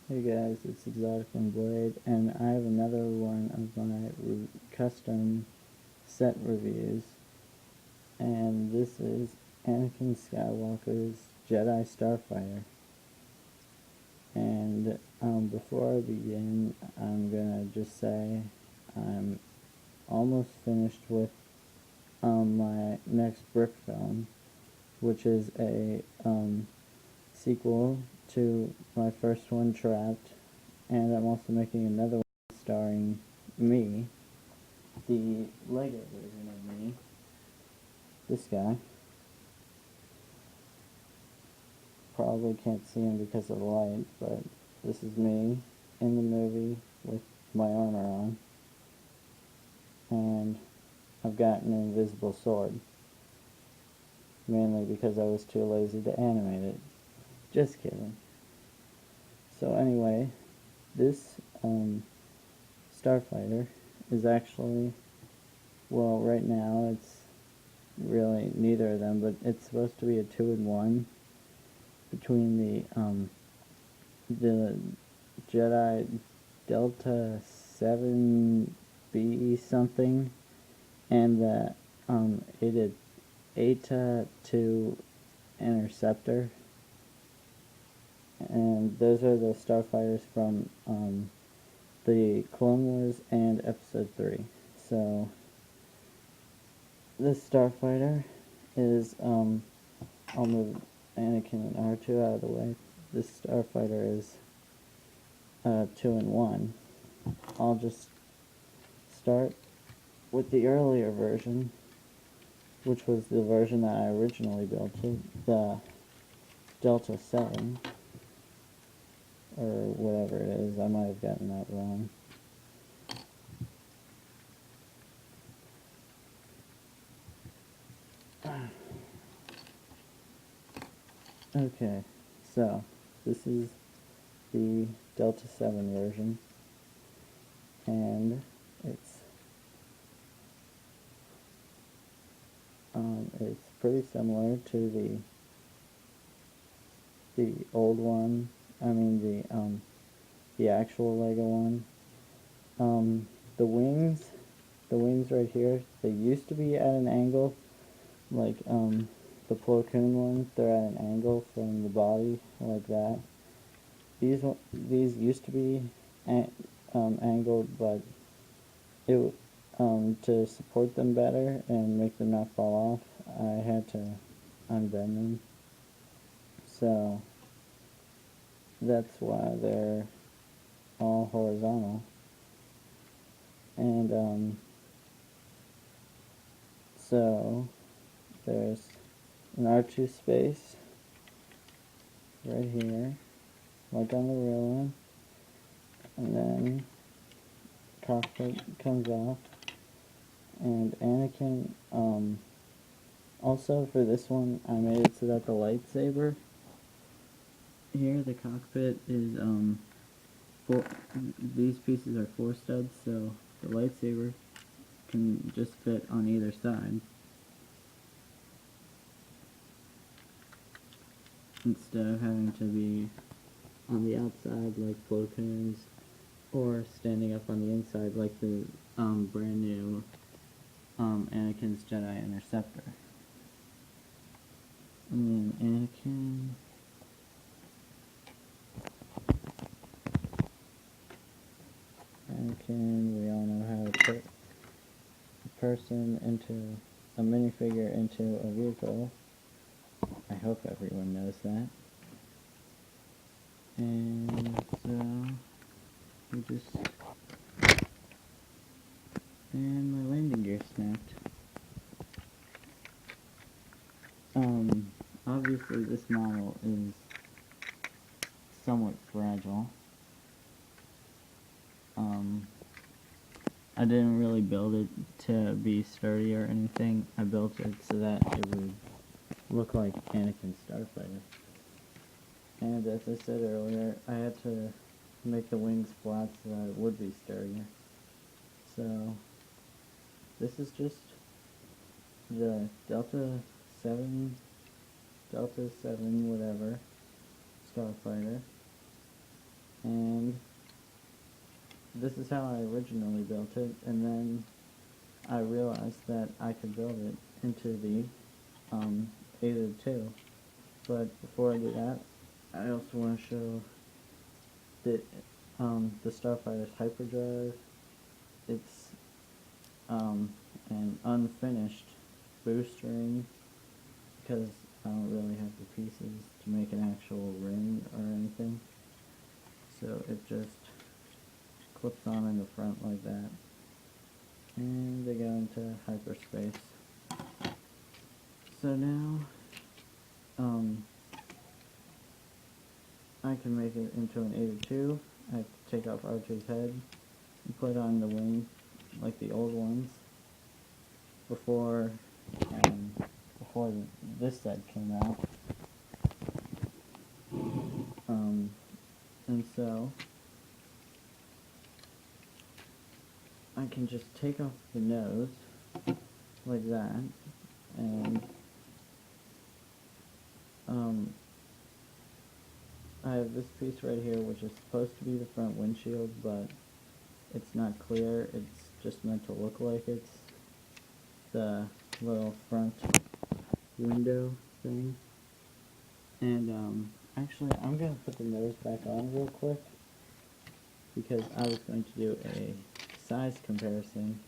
Hey guys, it's Exotic and Blade, and I have another one of my custom set reviews, and this is Anakin Skywalker's Jedi Starfighter. And before I begin, I'm gonna just say I'm almost finished with my next brick film, which is a sequel to my first one, Trapped, and I'm also making another one starring me, the Lego version of me, this guy. Probably can't see him because of the light, but this is me in the movie with my armor on, and I've got an invisible sword, mainly because I was too lazy to animate it. Just kidding. So anyway, this Starfighter is actually, well, right now it's really neither of them, but it's supposed to be a 2-in-1 between the Jedi Delta 7B something and the Aeta 2 Interceptor. And those are the Starfighters from the Clone Wars and Episode 3. So this Starfighter is, I'll move Anakin and R2 out of the way. This Starfighter is 2-in-1. I'll just start with the earlier version, which was the version that I originally built, the Delta 7. Or whatever it is, I might have gotten that wrong. Okay, so this is the Delta 7 version, and it's pretty similar to the old one. I mean the actual Lego one. The wings right here, they used to be at an angle, like the Plo Koon ones. They're at an angle from the body, like that. These used to be angled, but it to support them better and make them not fall off, I had to unbend them. So that's why they're all horizontal. And so there's an R2 space right here, like on the real one, and then cockpit comes off, and Anakin, also for this one, I made it so that the lightsaber here, the cockpit is, these pieces are 4 studs, so the lightsaber can just fit on either side, instead of having to be on the outside like Plo Koon's, or standing up on the inside like the brand new Anakin's Jedi Interceptor. And then Anakin, we all know how to put a person into a minifigure into a vehicle. I hope everyone knows that. And so we just, and my landing gear snapped. Obviously this model is somewhat fragile. I didn't really build it to be sturdy or anything. I built it so that it would look like Anakin Starfighter. And as I said earlier, I had to make the wings flat so that it would be sturdier. So this is just the Delta 7 whatever Starfighter. And this is how I originally built it, and then I realized that I could build it into the Aether 2. But before I do that, I also want to show the Starfighter's hyperdrive. It's an unfinished boostering because I don't really have the pieces to make an actual ring or anything. So it just clips on in the front like that. And they go into hyperspace. So now, I can make it into an Aether 2. I have to take off R2's head and put on the wing like the old ones before this set came out. And so I can just take off the nose like that, and I have this piece right here which is supposed to be the front windshield, but it's not clear. It's just meant to look like it's the little front window thing. And actually I'm going to put the nose back on real quick because I was going to do a size comparison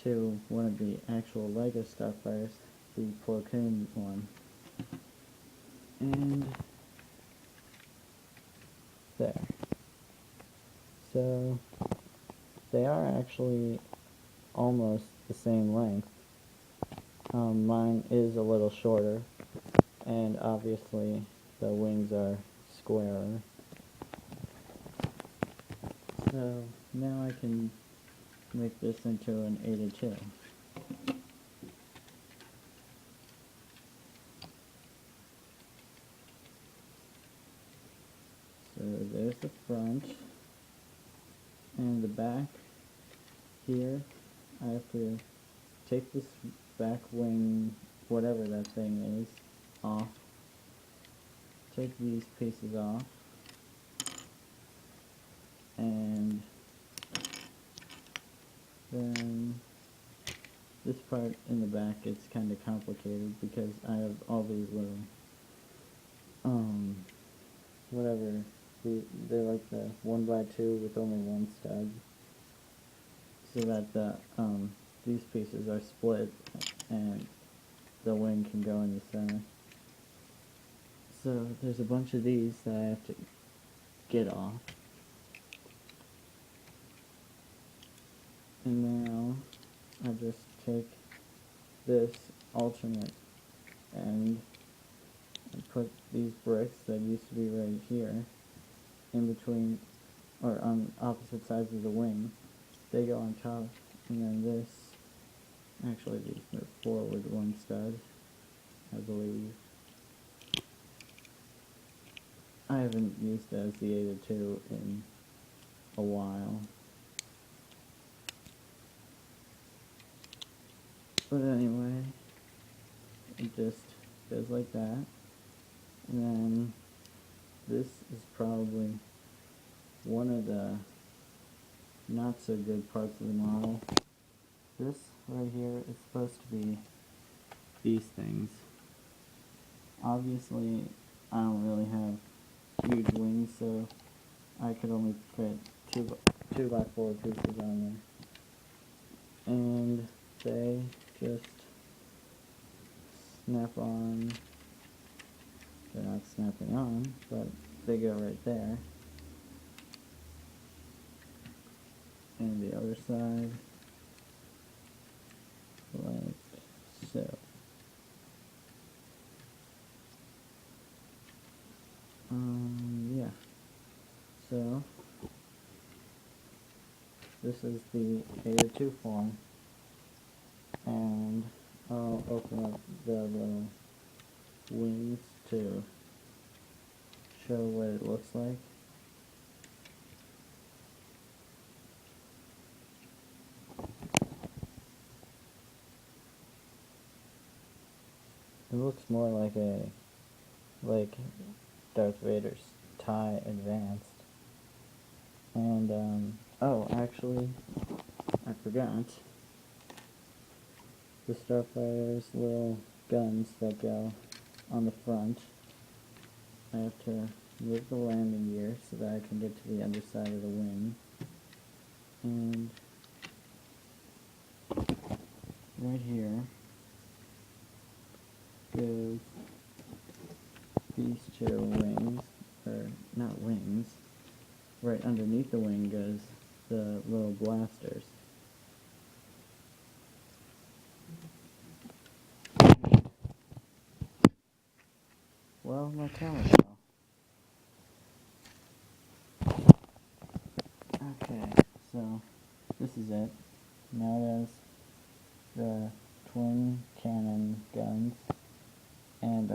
to one of the actual LEGO Starfighters, the Plo Koon one. And there. So they are actually almost the same length. Mine is a little shorter, and obviously the wings are squarer. So now I can make this into an Aether 2. So there's the front, and the back here, I have to take this back wing, whatever that thing is, off, take these pieces off, and then this part in the back is kind of complicated because I have all these little, whatever, they're like the 1x2 with only one stud, so that the, these pieces are split and the wing can go in the center. So there's a bunch of these that I have to get off. And now I just take this alternate end and put these bricks that used to be right here in between, or on opposite sides of the wing. They go on top, and then this, actually these move forward one stud, I believe. I haven't used as the Aether 2 in a while. But anyway, it just goes like that. And then this is probably one of the not so good parts of the model. This right here is supposed to be these things. Obviously, I don't really have huge wings, so I could only fit 2x4 pieces on there. And they just snap on. They're not snapping on, but they go right there. And the other side, like so. Yeah. So, this is the Aether 2 form, and I'll open up the little wings to show what it looks like. It looks more like Darth Vader's TIE Advanced. And, oh, actually, I forgot. The Starfighter's little guns that go on the front. I have to move the landing gear so that I can get to the other side of the wing. And right here goes these two wings, or not wings. Right underneath the wing goes the little blasters. Well, my camera fell. Okay, so this is it. Now it has the twin cannon guns. And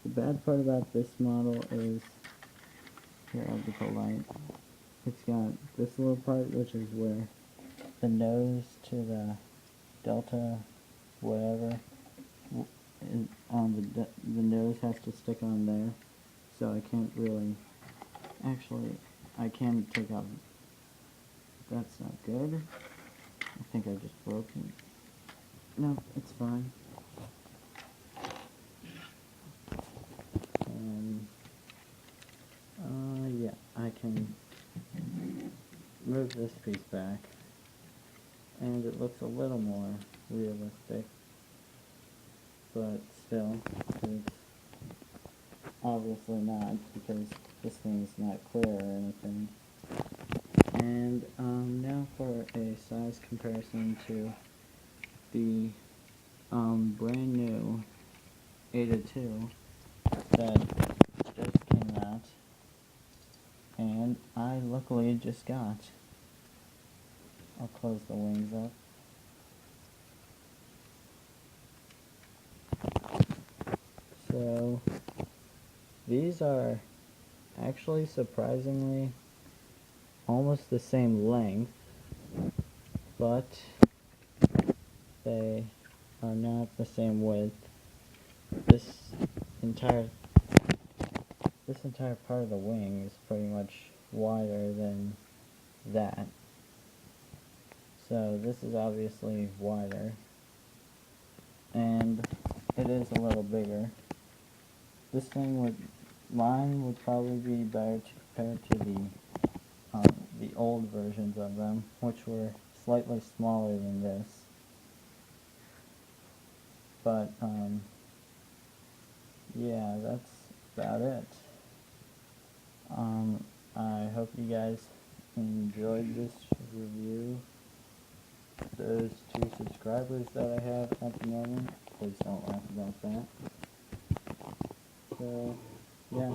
the bad part about this model is, here I'll get the light. It's got this little part, which is where the nose to the Delta whatever is on the nose has to stick on there, so I can't really, actually I can take off, that's not good. I think I just broke it. No, it's fine. Yeah, I can move this piece back, and it looks a little more realistic, but still, it's obviously not, because this thing is not clear or anything. And now for a size comparison to the brand new Ada 2 that just came out, and I luckily just got. I'll close the wings up. So these are actually surprisingly almost the same length, but they are not the same width. This entire part of the wing is pretty much wider than that. So this is obviously wider, and it is a little bigger. Mine would probably be better to compare to the old versions of them, which were slightly smaller than this. But, yeah, that's about it. I hope you guys enjoyed this review. Those 2 subscribers that I have at the moment, please don't laugh about that. So, yeah.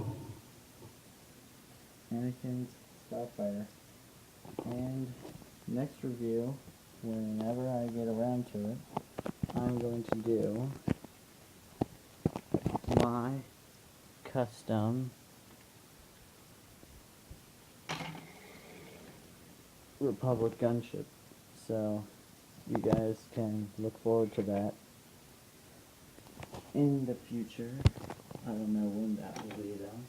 Anakin's Starfighter. And next review, whenever I get around to it, I'm going to do my custom Republic Gunship. So you guys can look forward to that in the future. I don't know when that will be though.